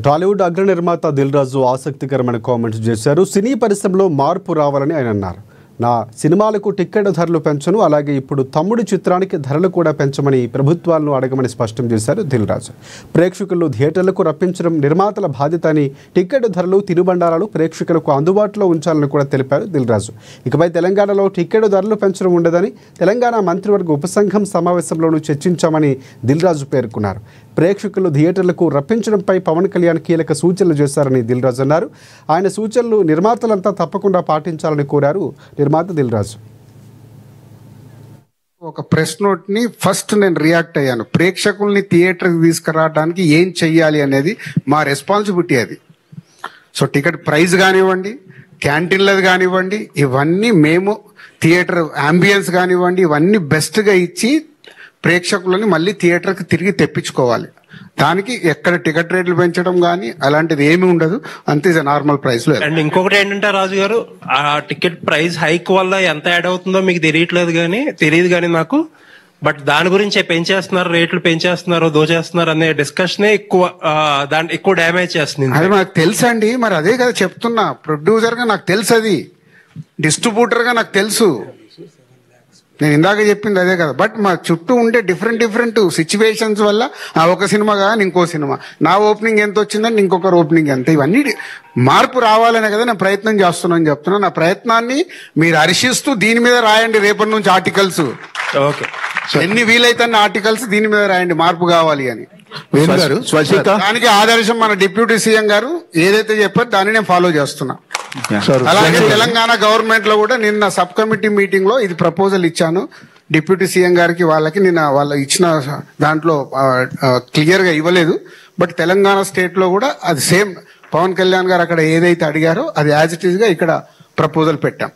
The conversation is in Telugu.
టాలీవుడ్ అగ్ర నిర్మాత దిల్ రాజు ఆసక్తికరమైన కామెంట్స్ చేశారు. సినీ పరిశ్రమలో మార్పు రావాలని ఆయన అన్నారు. నా సినిమాలకు టికెట్ ధరలు పెంచను, అలాగే ఇప్పుడు తమ్ముడి చిత్రానికి ధరలు కూడా పెంచమని ప్రభుత్వాలను అడగమని స్పష్టం చేశారు దిల్ రాజు. ప్రేక్షకులను థియేటర్లకు రప్పించడం నిర్మాతల బాధ్యత అని, టికెట్ ధరలు తినుబండారాలు ప్రేక్షకులకు అందుబాటులో ఉంచాలని కూడా తెలిపారు దిల్ రాజు. ఇకపై తెలంగాణలో టికెట్ ధరలు పెంచడం ఉండదని తెలంగాణ మంత్రివర్గ ఉపసంఘం సమావేశంలోనూ చర్చించామని దిల్ రాజు పేర్కొన్నారు. ప్రేక్షకులు థియేటర్లకు రప్పించడంపై పవన్ కళ్యాణ్ కీలక సూచనలు చేశారని దిల్ రాజు అన్నారు. ఆయన సూచనలు నిర్మాతలంతా తప్పకుండా పాటించాలని కోరారు నిర్మాత దిల్ రాజు. ఒక ప్రెస్ నోట్ ని ఫస్ట్ నేను రియాక్ట్ అయ్యాను. ప్రేక్షకుల్ని థియేటర్కి తీసుకురావడానికి ఏం చెయ్యాలి అనేది మా రెస్పాన్సిబిలిటీ అది. సో టికెట్ ప్రైస్ కానివ్వండి, క్యాంటీన్లది కానివ్వండి, ఇవన్నీ మేము థియేటర్ అంబియన్స్ కానివ్వండి, ఇవన్నీ బెస్ట్గా ఇచ్చి ప్రేక్షకులని మళ్ళీ థియేటర్కి తిరిగి తెప్పించుకోవాలి. దానికి ఎక్కడ టికెట్ రేట్లు పెంచడం కానీ అలాంటిది ఏమి ఉండదు. అంతే నార్మల్ ప్రైస్ లో. అండ్ ఇంకొకటి ఏంటంటే రాజు గారు, ఆ టికెట్ ప్రైస్ హైక్ వల్ల ఎంత యాడ్ అవుతుందో మీకు తెలియదు కానీ నాకు, బట్ దాని గురించి పెంచేస్తున్నారు, రేట్లు పెంచేస్తున్నారు, దోచేస్తున్నారు అనే డిస్కషన్ ఎక్కువ డ్యామేజ్ చేస్తుంది. అది నాకు తెలుసు అండి, మరి అదే కదా చెప్తున్నా. ప్రొడ్యూసర్ గా నాకు తెలుసు, అది డిస్ట్రిబ్యూటర్ గా నాకు తెలుసు. నేను ఇందాక చెప్పింది అదే కదా. బట్ మా చుట్టూ ఉండే డిఫరెంట్ సిచ్యువేషన్స్ వల్ల ఆ ఒక సినిమా కానీ ఇంకో సినిమా, నా ఓపెనింగ్ ఎంత వచ్చిందని ఇంకొకరు ఓపెనింగ్ ఎంత, ఇవన్నీ మార్పు రావాలనే కదా నేను ప్రయత్నం చేస్తున్నాను చెప్తున్నా. నా ప్రయత్నాన్ని మీరు హర్షిస్తూ దీని మీద రాయండి రేపటి నుంచి ఆర్టికల్స్. ఓకే, ఎన్ని వీలైతే ఆర్టికల్స్ దీని మీద రాయండి, మార్పు కావాలి అని. దానికి ఆదర్శం మన డిప్యూటీ సీఎం గారు ఏదైతే చెప్పారో దాన్ని నేను ఫాలో చేస్తున్నా. అలాగే తెలంగాణ గవర్నమెంట్ లో కూడా నిన్న సబ్ కమిటీ మీటింగ్ లో ఇది ప్రపోజల్ ఇచ్చాను డిప్యూటీ సీఎం గారికి. వాళ్ళకి నిన్న వాళ్ళ ఇచ్చిన దాంట్లో క్లియర్ గా ఇవ్వలేదు, బట్ తెలంగాణ స్టేట్ లో కూడా అది సేమ్ పవన్ కళ్యాణ్ గారు అక్కడ ఏదైతే అడిగారో అది యాజ్ ఇట్ ఈస్ గా ఇక్కడ ప్రపోజల్ పెట్టాం.